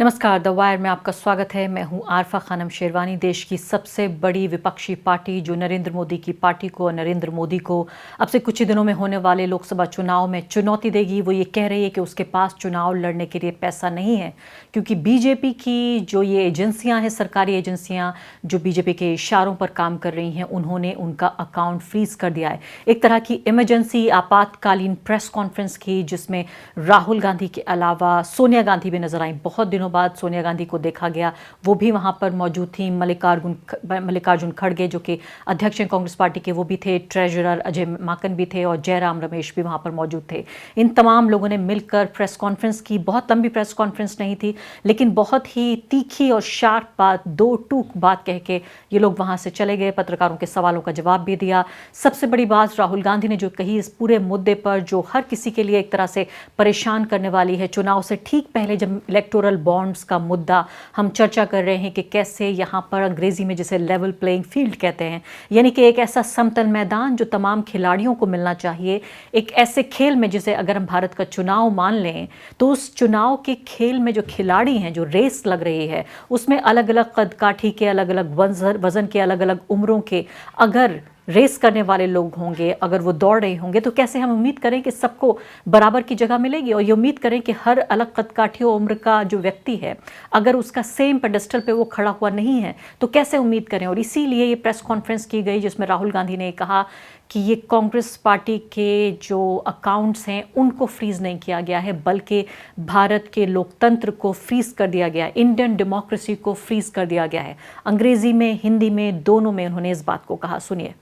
नमस्कार, the wire में आपका स्वागत है। मैं हूं आरफा खानम शेरवानी। देश की सबसे बड़ी विपक्षी पार्टी जो नरेंद्र मोदी की पार्टी को और नरेंद्र मोदी को अब से कुछ ही दिनों में होने वाले लोकसभा चुनाव में चुनौती देगी, वो ये कह रही है कि उसके पास चुनाव लड़ने के लिए पैसा नहीं है, क्योंकि बीजेपी की जो ये एजेंसियां हैं, सरकारी एजेंसियां जो बीजेपी के इशारों पर काम कर रही हैं, उन्होंने उनका अकाउंट फ्रीज कर दिया है। एक तरह की इमरजेंसी आपातकालीन प्रेस कॉन्फ्रेंस की, जिसमें राहुल गांधी के अलावा सोनिया गांधी भी नजर आई। बहुत दिनों बाद सोनिया गांधी को देखा गया, वो भी वहां पर मौजूद थी। मल्लिकार्जुन खड़गे जो कि अध्यक्ष हैं कांग्रेस पार्टी के, वो भी थे। ट्रेजरर अजय माकन भी थे और जयराम रमेश भी वहां पर मौजूद थे। इन तमाम लोगों ने मिलकर प्रेस कॉन्फ्रेंस की। बहुत लंबी प्रेस कॉन्फ्रेंस नहीं थी, लेकिन बहुत ही तीखी और शार्प बात, दो टूक बात कह के ये लोग वहां से चले गए। पत्रकारों के सवालों का जवाब भी दिया। सबसे बड़ी बात राहुल गांधी ने जो कही इस पूरे मुद्दे पर, जो हर किसी के लिए एक तरह से परेशान करने वाली है, चुनाव से ठीक पहले जब इलेक्टोरल बॉन्ड्स का मुद्दा हम चर्चा कर रहे हैं कि कैसे यहाँ पर अंग्रेजी में जिसे लेवल प्लेइंग फील्ड कहते हैं, यानी कि एक ऐसा समतल मैदान जो तमाम खिलाड़ियों को मिलना चाहिए। एक ऐसे खेल में जिसे अगर हम भारत का चुनाव मान लें, तो उस चुनाव के खेल में जो खिलाड़ी हैं, जो रेस लग रही है, उसमें अलग अलग कद काठी के, अलग अलग वजन के, अलग अलग उम्रों के अगर रेस करने वाले लोग होंगे, अगर वो दौड़ रहे होंगे, तो कैसे हम उम्मीद करें कि सबको बराबर की जगह मिलेगी। और ये उम्मीद करें कि हर अलग कद काठी और उम्र का जो व्यक्ति है, अगर उसका सेम पेडेस्टल पे वो खड़ा हुआ नहीं है, तो कैसे उम्मीद करें। और इसीलिए ये प्रेस कॉन्फ्रेंस की गई, जिसमें राहुल गांधी ने कहा कि ये कांग्रेस पार्टी के जो अकाउंट्स हैं उनको फ्रीज नहीं किया गया है, बल्कि भारत के लोकतंत्र को फ्रीज कर दिया गया है, इंडियन डेमोक्रेसी को फ्रीज कर दिया गया है। अंग्रेजी में, हिंदी में, दोनों में उन्होंने इस बात को कहा। सुनिए।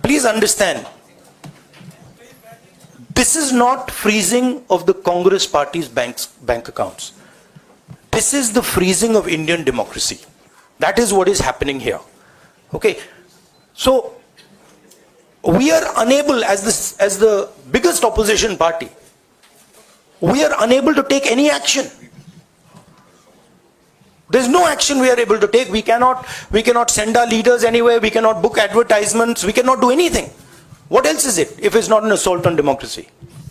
Please understand, this is not freezing of the Congress party's bank accounts. This is the freezing of Indian democracy. That is what is happening here. Okay, so we are unable, as the biggest opposition party, we are unable to take any action. There's no action we are able to take. We cannot send our leaders anywhere. We cannot book advertisements. We cannot do anything. What else is it if it's not an assault on democracy?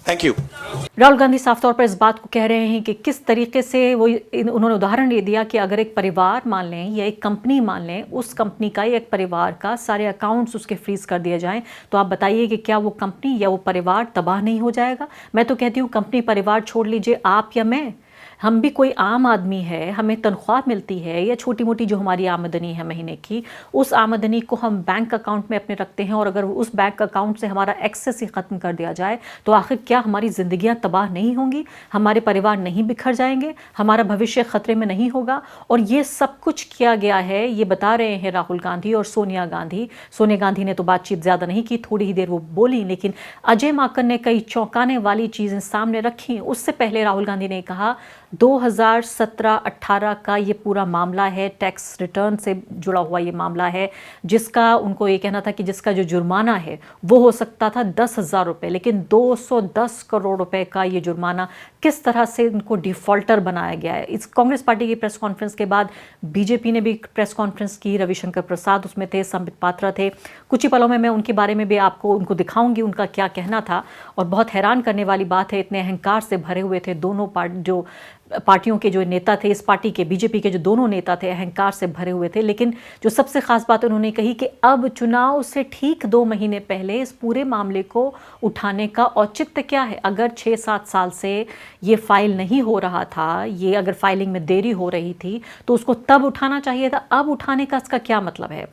Thank you. Rahul Gandhi साफ तौर पर इस बात को कह रहे हैं कि किस तरीके से उन्होंने उदाहरण ये दिया कि अगर एक परिवार मान लें या एक कंपनी मान लें, उस कंपनी का या एक परिवार का सारे अकाउंट्स उसके फ्रीज कर दिए जाएं, तो आप बताइए कि क्या वो कंपनी या वो परिवार तबाह नहीं हो जाएगा। मैं तो कहती हूँ कंपनी परिवार छोड़ लीजिए, आप या मैं, हम भी कोई आम आदमी है, हमें तनख्वाह मिलती है या छोटी मोटी जो हमारी आमदनी है महीने की, उस आमदनी को हम बैंक अकाउंट में अपने रखते हैं। और अगर उस बैंक अकाउंट से हमारा एक्सेस ही ख़त्म कर दिया जाए, तो आखिर क्या हमारी ज़िंदगियां तबाह नहीं होंगी? हमारे परिवार नहीं बिखर जाएंगे? हमारा भविष्य ख़तरे में नहीं होगा? और ये सब कुछ किया गया है, ये बता रहे हैं राहुल गांधी और सोनिया गांधी। सोनिया गांधी ने तो बातचीत ज़्यादा नहीं की, थोड़ी ही देर वो बोली, लेकिन अजय माकन ने कई चौंकाने वाली चीज़ें सामने रखी। उससे पहले राहुल गांधी ने कहा 2017-18 का ये पूरा मामला है, टैक्स रिटर्न से जुड़ा हुआ ये मामला है, जिसका उनको ये कहना था कि जिसका जो जुर्माना है वो हो सकता था 10,000 रुपये, लेकिन 210 करोड़ रुपए का ये जुर्माना किस तरह से इनको डिफ़ॉल्टर बनाया गया है। इस कांग्रेस पार्टी की प्रेस कॉन्फ्रेंस के बाद बीजेपी ने भी प्रेस कॉन्फ्रेंस की। रविशंकर प्रसाद उसमें थे, संबित पात्रा थे। कुछ ही पलों में मैं उनके बारे में भी आपको उनको दिखाऊंगी, उनका क्या कहना था। और बहुत हैरान करने वाली बात है, इतने अहंकार से भरे हुए थे दोनों पार्टियों के जो नेता थे, इस पार्टी के, बीजेपी के जो दोनों नेता थे, अहंकार से भरे हुए थे। लेकिन जो सबसे खास बात उन्होंने कही कि अब चुनाव से ठीक 2 महीने पहले इस पूरे मामले को उठाने का औचित्य क्या है। अगर 6-7 साल से ये फाइल नहीं हो रहा था, ये अगर फाइलिंग में देरी हो रही थी, तो उसको तब उठाना चाहिए था। अब उठाने का इसका क्या मतलब है?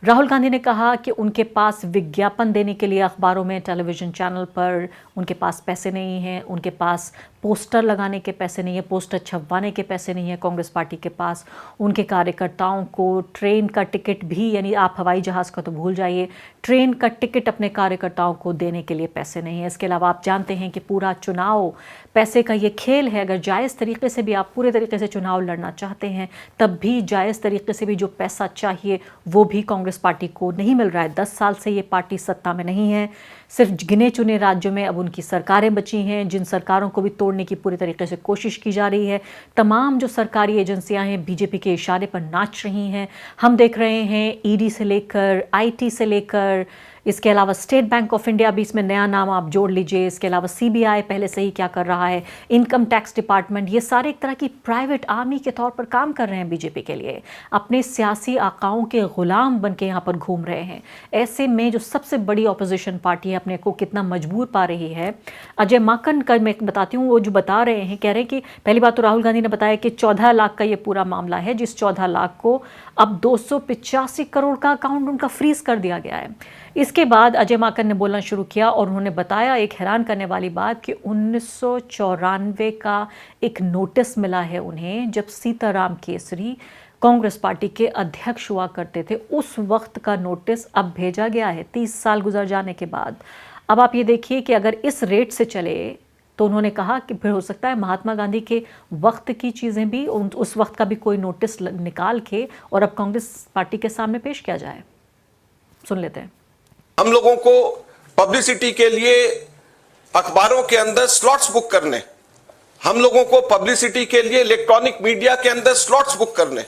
राहुल गांधी ने कहा कि उनके पास विज्ञापन देने के लिए अखबारों में, टेलीविज़न चैनल पर उनके पास पैसे नहीं हैं, उनके पास पोस्टर लगाने के पैसे नहीं है, पोस्टर छपवाने के पैसे नहीं है कांग्रेस पार्टी के पास। उनके कार्यकर्ताओं को ट्रेन का टिकट भी, यानी आप हवाई जहाज़ का तो भूल जाइए, ट्रेन का टिकट अपने कार्यकर्ताओं को देने के लिए पैसे नहीं है। इसके अलावा आप जानते हैं कि पूरा चुनाव पैसे का ये खेल है। अगर जायज़ तरीके से भी आप पूरे तरीके से चुनाव लड़ना चाहते हैं, तब भी जायज़ तरीके से भी जो पैसा चाहिए वो भी कांग्रेस पार्टी को नहीं मिल रहा है। 10 साल से ये पार्टी सत्ता में नहीं है। सिर्फ गिने चुने राज्यों में अब उनकी सरकारें बची हैं, जिन सरकारों को भी तोड़ने की पूरी तरीके से कोशिश की जा रही है। तमाम जो सरकारी एजेंसियां हैं बीजेपी के इशारे पर नाच रही हैं। हम देख रहे हैं ईडी से लेकर, आईटी से लेकर, इसके अलावा स्टेट बैंक ऑफ इंडिया भी इसमें नया नाम आप जोड़ लीजिए, इसके अलावा सीबीआई पहले से ही क्या कर रहा है, इनकम टैक्स डिपार्टमेंट, ये सारे एक तरह की प्राइवेट आर्मी के तौर पर काम कर रहे हैं बीजेपी के लिए, अपने सियासी आकाओं के गुलाम बन के यहाँ पर घूम रहे हैं। ऐसे में जो सबसे बड़ी ऑपोजिशन पार्टी है अपने को कितना मजबूर पा रही है। अजय माकन का मैं बताती हूँ, वो जो बता रहे हैं, कह रहे हैं कि पहली बात तो राहुल गांधी ने बताया कि 14 लाख का ये पूरा मामला है, जिस 14 लाख को अब 285 करोड़ का अकाउंट उनका फ्रीज कर दिया गया है। इसके बाद अजय माकन ने बोलना शुरू किया और उन्होंने बताया एक हैरान करने वाली बात कि 1994 का एक नोटिस मिला है उन्हें, जब सीताराम केसरी कांग्रेस पार्टी के अध्यक्ष हुआ करते थे, उस वक्त का नोटिस अब भेजा गया है 30 साल गुजर जाने के बाद। अब आप ये देखिए कि अगर इस रेट से चले तो उन्होंने कहा कि फिर हो सकता है महात्मा गांधी के वक्त की चीज़ें भी, उस वक्त का भी कोई नोटिस निकाल के और अब कांग्रेस पार्टी के सामने पेश किया जाए। सुन लेते हैं। हम लोगों को पब्लिसिटी के लिए अखबारों के अंदर स्लॉट्स बुक करने, हम लोगों को पब्लिसिटी के लिए इलेक्ट्रॉनिक मीडिया के अंदर स्लॉट्स बुक करने,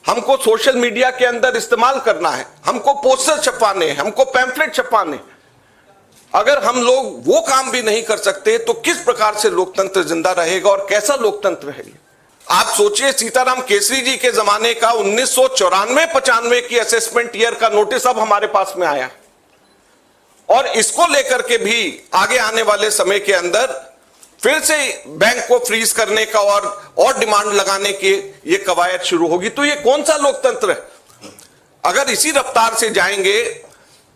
हमको सोशल मीडिया के अंदर इस्तेमाल करना है, हमको पोस्टर छपवाने, हमको पैम्फलेट छपवाने। अगर हम लोग वो काम भी नहीं कर सकते तो किस प्रकार से लोकतंत्र जिंदा रहेगा और कैसा लोकतंत्र रहेगा। आप सोचिए, सीताराम केसरी जी के जमाने का 1994-95 की असेसमेंट ईयर का नोटिस अब हमारे पास में आया और इसको लेकर के भी आगे आने वाले समय के अंदर फिर से बैंक को फ्रीज करने का और डिमांड लगाने की ये कवायद शुरू होगी। तो ये कौन सा लोकतंत्र है? अगर इसी रफ्तार से जाएंगे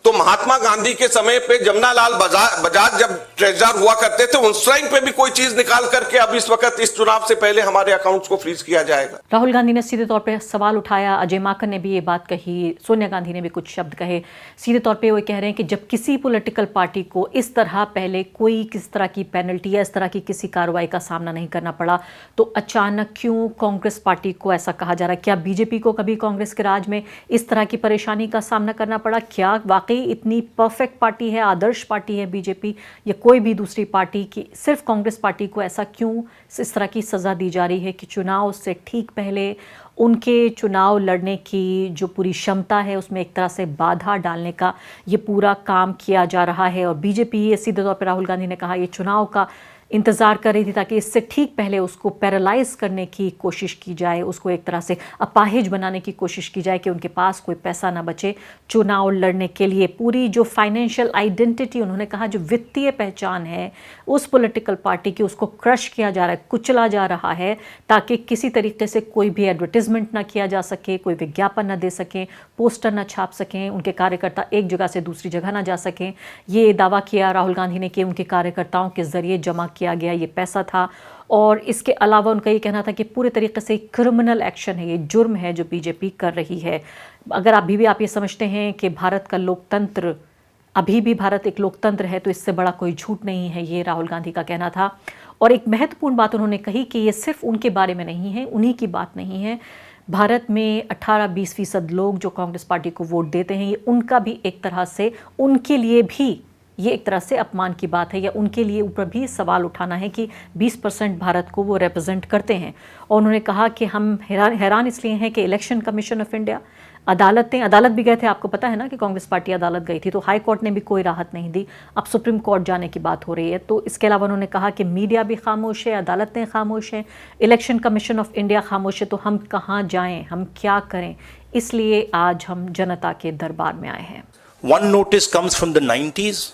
तो महात्मा गांधी के समय पे जमनालाल बजाज जब ट्रेजरर हुआ करते थे, उस टाइम पे भी कोई चीज निकाल करके अब इस वक्त इस चुनाव से पहले हमारे अकाउंट्स को फ्रीज किया जाएगा। राहुल गांधी ने सीधे तौर पे सवाल उठाया, अजय माकन ने भी ये बात कही, सोनिया गांधी ने भी कुछ शब्द कहे। सीधे तौर पे वो कह रहे हैं कि जब किसी पॉलिटिकल पार्टी को इस तरह पहले कोई किस तरह की पेनल्टी या इस तरह की किसी कार्रवाई का सामना नहीं करना पड़ा, तो अचानक क्यों कांग्रेस पार्टी को ऐसा कहा जा रहा है? क्या बीजेपी को कभी कांग्रेस के राज में इस तरह की परेशानी का सामना करना पड़ा? क्या वाकई इतनी परफेक्ट पार्टी है, आदर्श पार्टी है बीजेपी या कोई भी दूसरी पार्टी की? सिर्फ कांग्रेस पार्टी को ऐसा क्यों इस तरह की सज़ा दी जा रही है कि चुनाव से ठीक पहले उनके चुनाव लड़ने की जो पूरी क्षमता है उसमें एक तरह से बाधा डालने का ये पूरा काम किया जा रहा है। और बीजेपी ये सीधे तौर पर राहुल गांधी ने कहा ये चुनाव का इंतज़ार कर रही थी ताकि इससे ठीक पहले उसको पैरालाइज करने की कोशिश की जाए, उसको एक तरह से अपाहिज बनाने की कोशिश की जाए कि उनके पास कोई पैसा ना बचे चुनाव लड़ने के लिए। पूरी जो फाइनेंशियल आइडेंटिटी, उन्होंने कहा जो वित्तीय पहचान है उस पॉलिटिकल पार्टी की, उसको क्रश किया जा रहा है, कुचला जा रहा है, ताकि किसी तरीके से कोई भी एडवर्टीजमेंट ना किया जा सके, कोई विज्ञापन ना दे सकें, पोस्टर ना छाप सकें, उनके कार्यकर्ता एक जगह से दूसरी जगह ना जा सकें। ये दावा किया राहुल गांधी ने कि उनके कार्यकर्ताओं के ज़रिए जमा किया गया ये पैसा था। और इसके अलावा उनका ये कहना था कि पूरे तरीके से क्रिमिनल एक्शन है, ये जुर्म है जो बीजेपी कर रही है। अगर अभी भी आप ये समझते हैं कि भारत का लोकतंत्र, अभी भी भारत एक लोकतंत्र है, तो इससे बड़ा कोई झूठ नहीं है, ये राहुल गांधी का कहना था। और एक महत्वपूर्ण बात उन्होंने कही कि ये सिर्फ उनके बारे में नहीं है, उन्हीं की बात नहीं है। भारत में 18-20% लोग जो कांग्रेस पार्टी को वोट देते हैं, ये उनका भी एक तरह से, उनके लिए भी ये एक तरह से अपमान की बात है, या उनके लिए ऊपर भी सवाल उठाना है कि 20% भारत को वो रिप्रेजेंट करते हैं। और उन्होंने कहा कि हम हैरान इसलिए हैं कि इलेक्शन कमीशन ऑफ इंडिया, अदालत भी गए थे, आपको पता है ना कि कांग्रेस पार्टी अदालत गई थी, तो हाई कोर्ट ने भी कोई राहत नहीं दी, अब सुप्रीम कोर्ट जाने की बात हो रही है। तो इसके अलावा उन्होंने कहा कि मीडिया भी खामोश है, अदालतें खामोश हैं, इलेक्शन कमीशन ऑफ इंडिया खामोश है, तो हम कहाँ जाएं, हम क्या करें? इसलिए आज हम जनता के दरबार में आए हैं। One notice comes from the 90s,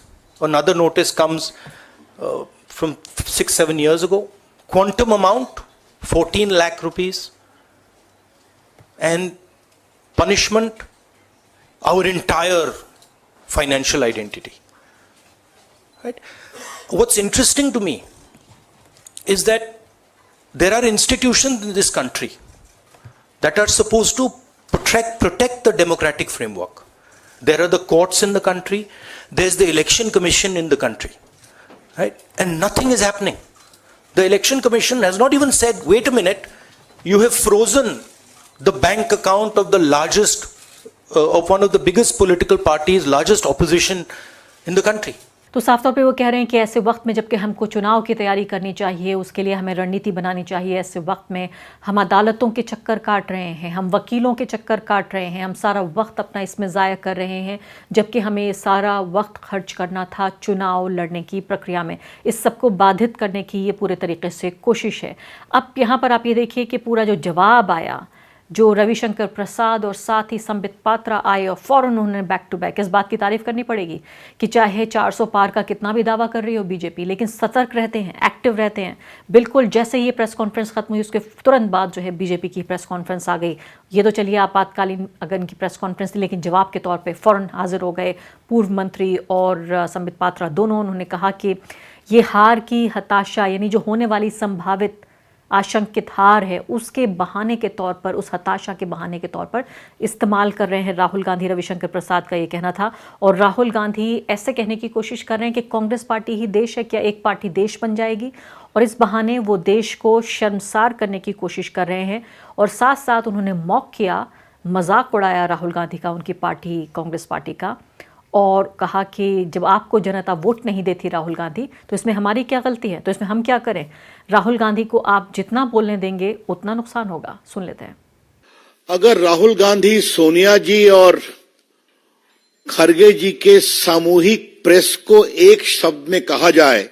another notice comes from 6-7 years ago. Quantum amount, 14 lakh rupees. And punishment, our entire financial identity. Right? What's interesting to me is that there are institutions in this country that are supposed to protect the democratic framework. There are the courts in the country, there's the election commission in the country, right? And nothing is happening. The election commission has not even said, wait a minute, you have frozen the bank account of the largest, of one of the biggest political parties, largest opposition in the country. तो साफ तौर पे वो कह रहे हैं कि ऐसे वक्त में जबकि हमको चुनाव की तैयारी करनी चाहिए, उसके लिए हमें रणनीति बनानी चाहिए, ऐसे वक्त में हम अदालतों के चक्कर काट रहे हैं, हम वकीलों के चक्कर काट रहे हैं, हम सारा वक्त अपना इसमें ज़ाया कर रहे हैं, जबकि हमें ये सारा वक्त खर्च करना था चुनाव लड़ने की प्रक्रिया में। इस सबको बाधित करने की ये पूरे तरीके से कोशिश है। अब यहाँ पर आप ये देखिए कि पूरा जो जवाब आया, जो रविशंकर प्रसाद और साथ ही संबित पात्रा आए और फ़ौरन उन्होंने बैक टू बैक इस बात की तारीफ करनी पड़ेगी कि चाहे 400 पार का कितना भी दावा कर रही हो बीजेपी, लेकिन सतर्क रहते हैं, एक्टिव रहते हैं। बिल्कुल जैसे ये प्रेस कॉन्फ्रेंस खत्म हुई उसके तुरंत बाद जो है बीजेपी की प्रेस कॉन्फ्रेंस आ गई। ये तो चलिए आपातकालीन अगर इनकी प्रेस कॉन्फ्रेंस थी, लेकिन जवाब के तौर पर फ़ौरन हाजिर हो गए पूर्व मंत्री और संबित पात्रा दोनों। उन्होंने कहा कि ये हार की हताशा, यानी जो होने वाली संभावित आशंकित हार है, उसके बहाने के तौर पर, उस हताशा के बहाने के तौर पर इस्तेमाल कर रहे हैं राहुल गांधी। रविशंकर प्रसाद का ये कहना था। और राहुल गांधी ऐसे कहने की कोशिश कर रहे हैं कि कांग्रेस पार्टी ही देश है, क्या एक पार्टी देश बन जाएगी? और इस बहाने वो देश को शर्मसार करने की कोशिश कर रहे हैं। और साथ साथ उन्होंने मौक किया, मजाक उड़ाया राहुल गांधी का, उनकी पार्टी कांग्रेस पार्टी का, और कहा कि जब आपको जनता वोट नहीं देती राहुल गांधी, तो इसमें हमारी क्या गलती है, तो इसमें हम क्या करें? राहुल गांधी को आप जितना बोलने देंगे उतना नुकसान होगा। सुन लेते हैं। अगर राहुल गांधी, सोनिया जी और खरगे जी के सामूहिक प्रेस को एक शब्द में कहा जाए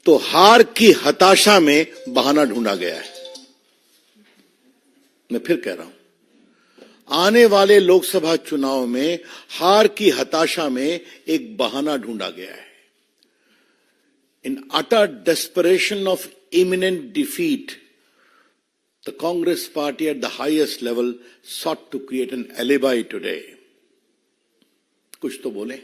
तो हार की हताशा में बहाना ढूंढा गया है। मैं फिर कह रहा हूं, आने वाले लोकसभा चुनाव में हार की हताशा में एक बहाना ढूंढा गया है। In utter desperation of imminent defeat, the Congress party at the highest level sought to create an alibi today. कुछ तो बोले।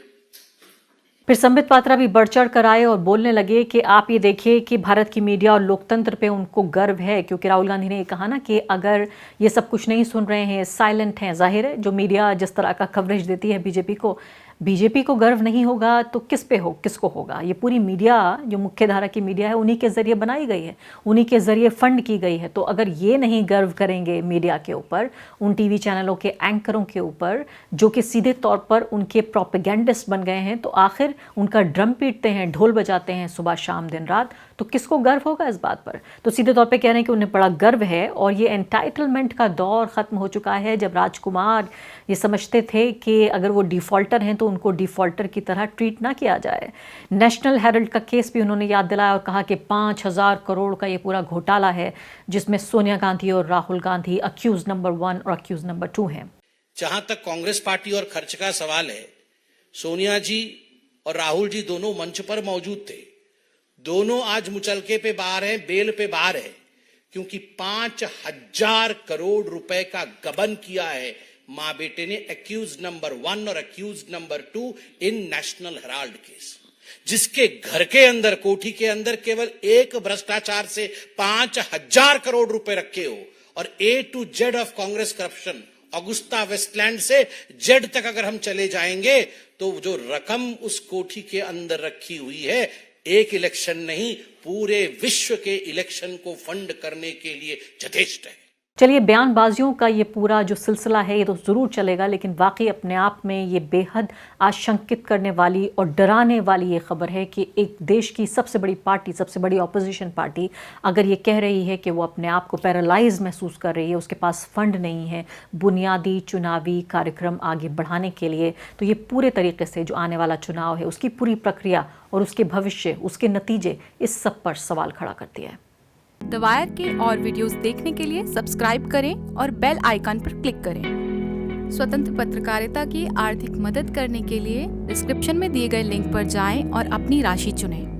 फिर संबित पात्रा भी बढ़ चढ़ कर आए और बोलने लगे कि आप ये देखिए कि भारत की मीडिया और लोकतंत्र पे उनको गर्व है, क्योंकि राहुल गांधी ने ये कहा ना कि अगर ये सब कुछ नहीं सुन रहे हैं, साइलेंट हैं, जाहिर है जो मीडिया जिस तरह का कवरेज देती है बीजेपी को गर्व नहीं होगा तो किसको होगा? ये पूरी मीडिया जो मुख्य धारा की मीडिया है उन्हीं के जरिए बनाई गई है, उन्हीं के जरिए फंड की गई है। तो अगर ये नहीं गर्व करेंगे मीडिया के ऊपर, उन टीवी चैनलों के एंकरों के ऊपर जो कि सीधे तौर पर उनके प्रोपेगेंडिस्ट बन गए हैं, तो आखिर उनका ड्रम पीटते हैं, ढोल बजाते हैं सुबह शाम दिन रात, तो किसको गर्व होगा इस बात पर? तो सीधे तौर पे कह रहे हैं कि उन्हें बड़ा गर्व है। और ये एंटाइटलमेंट का दौर ख़त्म हो चुका है, जब राजकुमार ये समझते थे कि अगर वो डिफ़ॉल्टर हैं तो उनको डिफ़ॉल्टर की तरह ट्रीट ना किया जाए। नेशनल हेराल्ड का केस भी उन्होंने याद दिलाया और कहा कि 5,000 करोड़ का ये पूरा घोटाला है, जिसमें सोनिया गांधी और राहुल गांधी अक्यूज नंबर 1 और अक्यूज नंबर 2 हैं। जहां तक कांग्रेस पार्टी और खर्च का सवाल है, सोनिया जी और राहुल जी दोनों मंच पर मौजूद थे। दोनों आज मुचलके पे बाहर हैं, बेल पे बाहर है, क्योंकि 5,000 करोड़ रुपए का गबन किया है मां बेटे ने, अक्यूज नंबर 1 और अक्यूज नंबर 2 इन नेशनल हेराल्ड केस, जिसके घर के अंदर, कोठी के अंदर केवल एक भ्रष्टाचार से 5,000 करोड़ रुपए रखे हो। और A to Z of Congress corruption, Agusta Westland से जेड तक अगर हम चले जाएंगे तो जो रकम उस कोठी के अंदर रखी हुई है, एक इलेक्शन नहीं पूरे विश्व के इलेक्शन को फंड करने के लिए यथेष्ट है। चलिए, बयानबाजियों का ये पूरा जो सिलसिला है ये तो ज़रूर चलेगा, लेकिन वाकई अपने आप में ये बेहद आशंकित करने वाली और डराने वाली ये खबर है कि एक देश की सबसे बड़ी पार्टी, सबसे बड़ी ऑपोजिशन पार्टी अगर ये कह रही है कि वो अपने आप को पैरालाइज महसूस कर रही है, उसके पास फंड नहीं है बुनियादी चुनावी कार्यक्रम आगे बढ़ाने के लिए, तो ये पूरे तरीके से जो आने वाला चुनाव है उसकी पूरी प्रक्रिया और उसके भविष्य, उसके नतीजे, इस सब पर सवाल खड़ा करती है। द वायर के और वीडियोस देखने के लिए सब्सक्राइब करें और बेल आइकन पर क्लिक करें। स्वतंत्र पत्रकारिता की आर्थिक मदद करने के लिए डिस्क्रिप्शन में दिए गए लिंक पर जाएं और अपनी राशि चुनें।